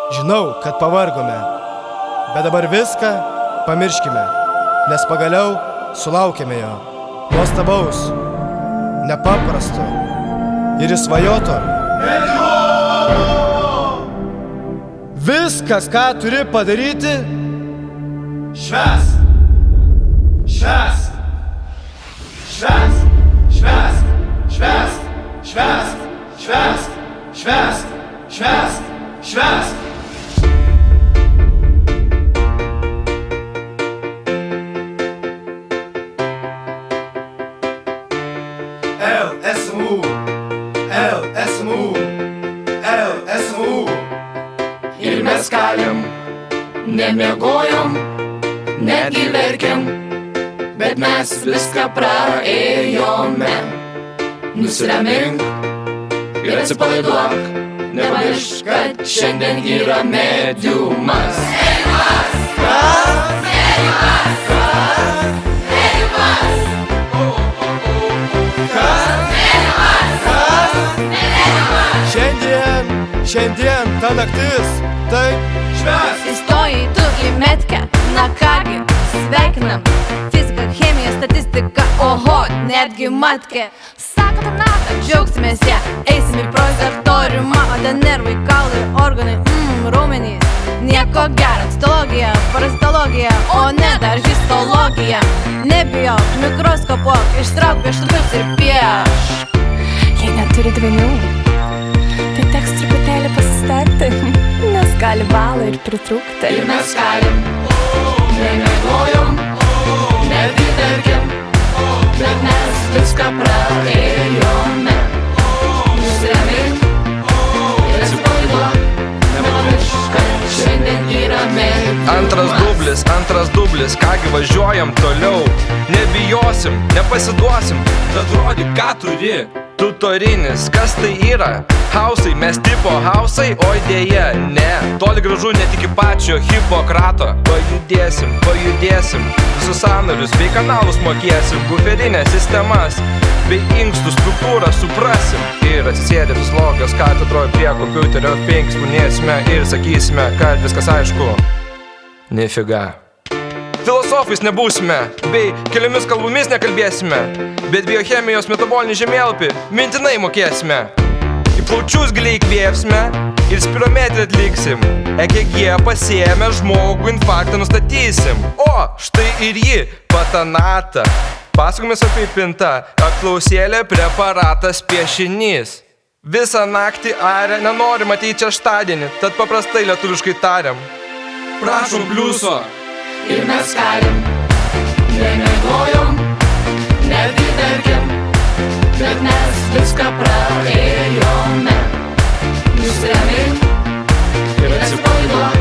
Žinau, kad pavargome, bet dabar viską pamirškime, nes pagaliau sulaukėme jo. Nuostabaus, nepaprasto ir įsvajoto. Viskas, ką turi padaryti, švęsk, švęsk, švęsk, švęsk, švęsk, švęsk, švęsk, švęsk, švęsk, švęsk. LSMU, LSMU, LSMU. Ir mes kalėm, nemiegojom, netgi verkiam, bet mes viską praėjome. Nusiramink ir atsipalaiduok, nepamiršk, kad šiandien yra mediumas. Mediumas! Kas? Mediumas! Kas? Mediumas! Kas? Mediumas! Kas? Mediumas! Šiandien ta naktis, tai švęsk. Įstojai tu į metkę, na kągi, sveikinam. Fizika, chemija, statistika, oho, netgi matkė. Sako Donata, džiaugsimės ją, eisim į prozektoriumą, o ten nervai, kaulai, organai, raumenys. Nieko gero, citologija, parazitologija, o ne dar histologija. Nebijok, mikroskopuok, ištrauk pieštukus ir piešk. Jei neturi dvinių, tai teks truputėlį pasistengti, nes gali balą ir pritrūkti. Ir mes kalėm, nemiegojom, netgi verkiam, bet mes viską praėjome. Nusiramink ir atsipalaiduok, nepamiršk, kad šiandien yra mediumas. Antras dublis, kągi važiuojam toliau. Nebijosim, nepasiduosim, tad rodyk, ką turi. Tutorinis, kas tai yra? Hausai, mes tipo hausai, oi dėja, ne. Toli gražu net iki pačio Hipokrato. Pajudėsim, visus sąnarius bei kanalus mokėsim, buferinės sistemas bei inkstų struktūrą suprasim. Ir atsisėdę fiziologijos katedroje prie kompiuterio 5 minėsime ir sakysime, kad viskas aišku. Nefiga. Filosofais nebūsime, bei keliomis kalbomis nekalbėsime, bet biochemijos metabolinį žemėlapį mintinai mokėsime. Į plaučius giliai įkvėpsime ir spirometrį atliksim. EKG pasiėmę žmogų infarktą nustatysim. O, štai ir ji, patanata. Pasakomis apipinta, apklausėlė, preparatas, piešinys. Visą naktį arę, nenorim ateiti šeštadienį, tad paprastai lietuviškai tariam. Prašom pliuso. Ir mes kalėm, nemiegojom, netgi verkiam, bet mes viską praėjome. Nusiramink ir atsipalaiduok,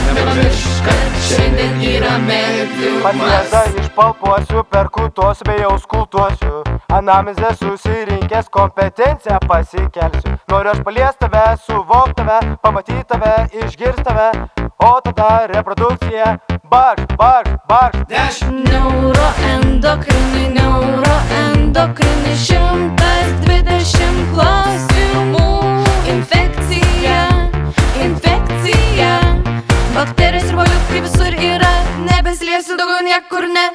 nepamiršk, kad šiandien yra mediumas. Atlieda išpalpuosiu, perkutuosiu bei auskultuosiu. Anamizę susirinkęs kompetenciją pasikelsiu. Noriu aš paliest tave, suvokt tave, pamatyt tave, išgirst tave. O tada reprodukcija, barš, 10. Neuroendokrinai, 120 klausimų. Infekcija, bakterijos ir boliukai visur yra, nebesliesiu daugiau niekur ne.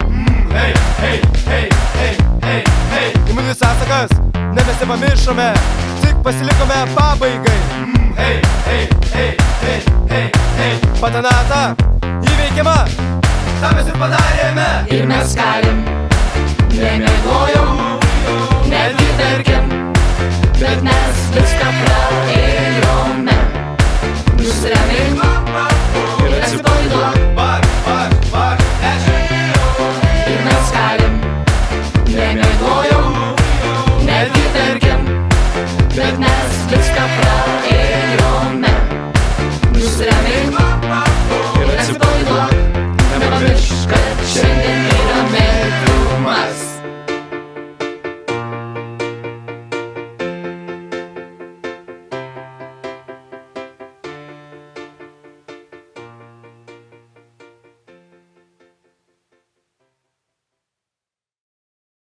Imuninis atsakas, ne mes nepamiršome, tik pasilikome pabaigai. Patanata, įveikiama, tą mes ir padarėme. Ir mes kalėm, nemiegojom, netgi verkiam, bet mes viską praėjome.